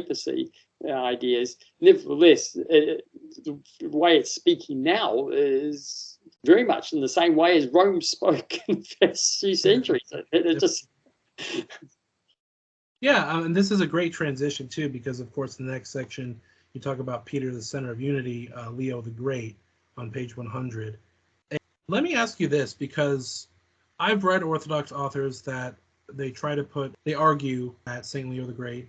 papacy ideas. Nevertheless, the way it's speaking now is very much in the same way as Rome spoke in the first few centuries. It just... Yeah, and this is a great transition too, because of course the next section you talk about Peter, the center of unity, Leo the Great, on page 100. And let me ask you this, because I've read Orthodox authors that they argue that Saint Leo the Great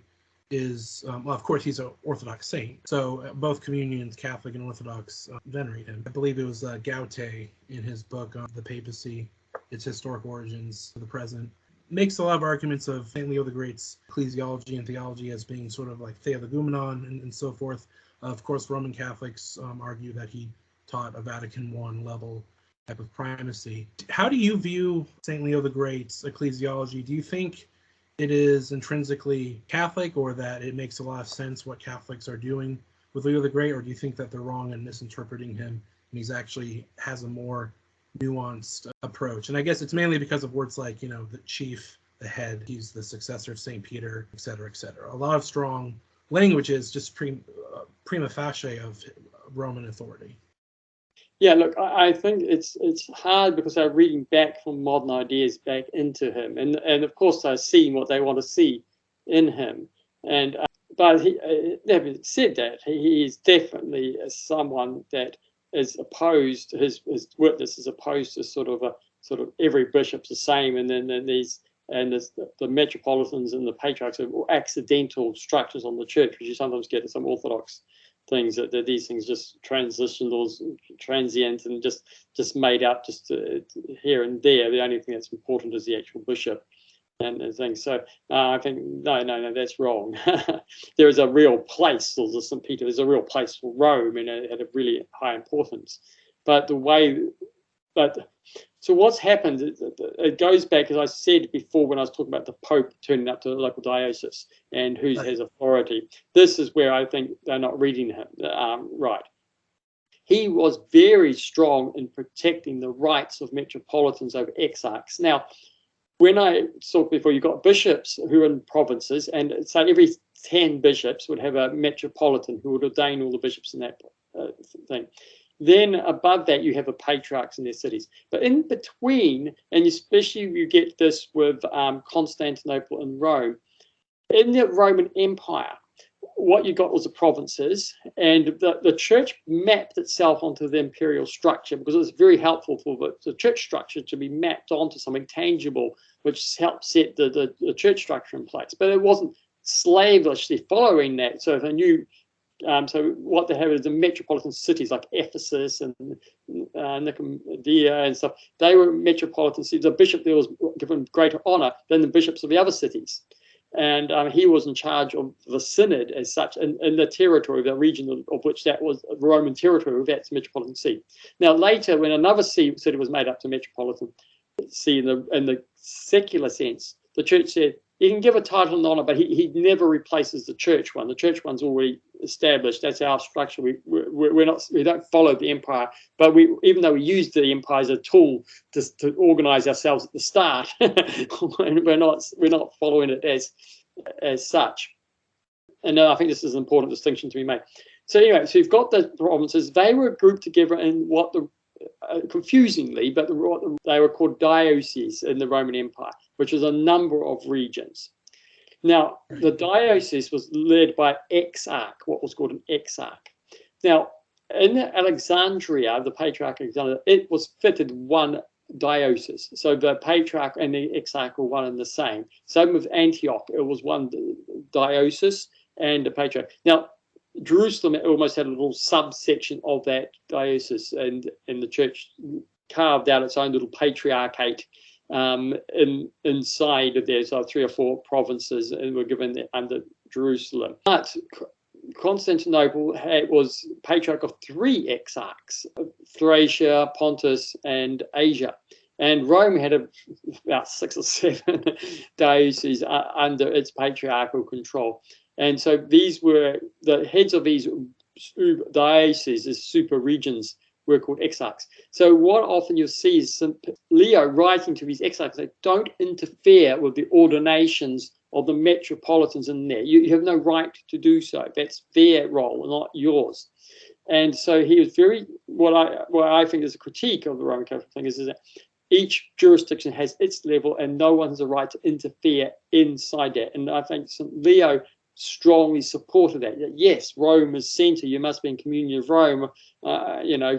is, well, of course he's an Orthodox saint, so both communions, Catholic and Orthodox, venerate him. I believe it was Gaute in his book on the papacy, its historic origins to the present, makes a lot of arguments of St. Leo the Great's ecclesiology and theology as being sort of like theologumenon and so forth. Of course, Roman Catholics argue that he taught a Vatican I level type of primacy. How do you view St. Leo the Great's ecclesiology? Do you think it is intrinsically Catholic, or that it makes a lot of sense what Catholics are doing with Leo the Great, or do you think that they're wrong in misinterpreting him and he's actually has a more nuanced approach? And I guess it's mainly because of words like, the chief, the head, he's the successor of St. Peter, et cetera, et cetera. A lot of strong languages, just prima facie of Roman authority. Yeah, look, I think it's hard because they're reading back from modern ideas back into him, and of course they're seeing what they want to see in him. And but having said that, he is definitely someone that is opposed. His witness is opposed to sort of every bishop's the same, and then the metropolitans and the patriarchs are accidental structures on the church, which you sometimes get in some Orthodox things, that these things just transitional, transient, and just made up just here and there. The only thing that's important is the actual bishop and things. So I think no, that's wrong. There is a real place for the St. Peter. There's a real place for Rome, and it had a really high importance. So what's happened, it goes back, as I said before when I was talking about the Pope turning up to the local diocese and who has authority. This is where I think they're not reading him right. He was very strong in protecting the rights of metropolitans over exarchs. Now, when I talked before, you've got bishops who are in provinces, and so every 10 bishops would have a metropolitan who would ordain all the bishops in that thing. Then above that, you have the patriarchs in their cities. But in between, and especially you get this with Constantinople and Rome, in the Roman Empire, what you got was the provinces, and the church mapped itself onto the imperial structure because it was very helpful for the church structure to be mapped onto something tangible, which helped set the church structure in place. But it wasn't slavishly following that. So if a new so what they have is the metropolitan cities like Ephesus and Nicomedia and stuff. They were metropolitan cities. The bishop there was given greater honor than the bishops of the other cities. And he was in charge of the synod as such in the territory, the region of which that was Roman territory, that's metropolitan see. Now later, when another city was made up to metropolitan see in the secular sense, the church said, you can give a title and honor, but he never replaces the church one. The church one's already established. That's our structure. We don't follow the empire, but even though we use the empire as a tool to organize ourselves at the start, we're not following it as such. And I think this is an important distinction to be made. So anyway, so you've got the provinces. They were grouped together in what confusingly, but they were called dioceses in the Roman Empire, which was a number of regions. Now, the diocese was led by exarch, what was called an exarch. Now, in Alexandria, the Patriarch of Alexandria, it was fitted one diocese. So the Patriarch and the exarch were one and the same. Same with Antioch, it was one diocese and the Patriarch. Now, Jerusalem almost had a little subsection of that diocese, and the church carved out its own little patriarchate inside of there. So 3 or 4 provinces and were given under Jerusalem. But Constantinople was patriarch of 3 exarchs, Thracia, Pontus, and Asia. And Rome had about 6 or 7 dioceses under its patriarchal control. And so these were the heads of these dioceses, super regions, were called exarchs. So what often you'll see is St. Leo writing to these exarchs, they don't interfere with the ordinations of the metropolitans in there. You have no right to do so. That's their role, not yours. And so he was very, what I think is a critique of the Roman Catholic thing is that each jurisdiction has its level and no one has a right to interfere inside that. And I think St. Leo strongly supported that. Yes, Rome is center. You must be in communion of Rome.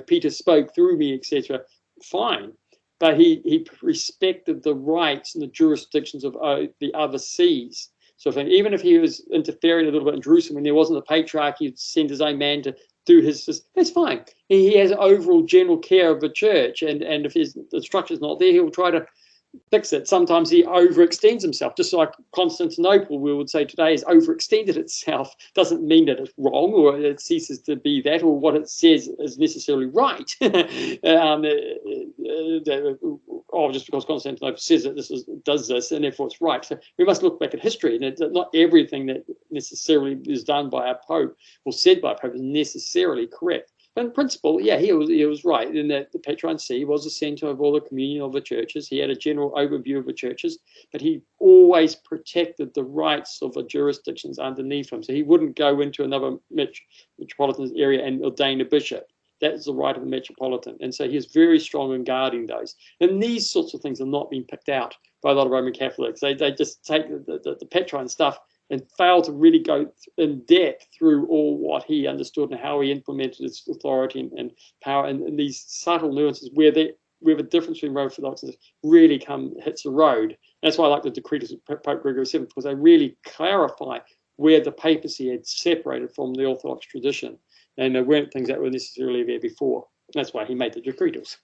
Peter spoke through me, etc. Fine. But he respected the rights and the jurisdictions of the other sees. So even if he was interfering a little bit in Jerusalem when there wasn't a patriarch, he'd send his own man to do his, that's fine. He has overall general care of the church, and if the structure's not there, he'll try to fix it. Sometimes he overextends himself, just like Constantinople, we would say today, has overextended itself. Doesn't mean that it's wrong or it ceases to be that, or what it says is necessarily right. Just because Constantinople says that does this, and therefore it's right. So we must look back at history, and not everything that necessarily is done by a pope or said by a pope is necessarily correct. But in principle, yeah, he was right in that the Petrine See was the center of all the communion of the churches. He had a general overview of the churches, but he always protected the rights of the jurisdictions underneath him. So he wouldn't go into another metropolitan area and ordain a bishop. That's the right of the metropolitan. And so he is very strong in guarding those. And these sorts of things are not being picked out by a lot of Roman Catholics. They just take the Petrine stuff and fail to really go in depth through all what he understood and how he implemented his authority and power, and these subtle nuances where the difference between Roman Orthodox really hits the road. That's why I like the Decretals of Pope Gregory VII, because they really clarify where the papacy had separated from the Orthodox tradition, and there weren't things that were necessarily there before. That's why he made the Decretals.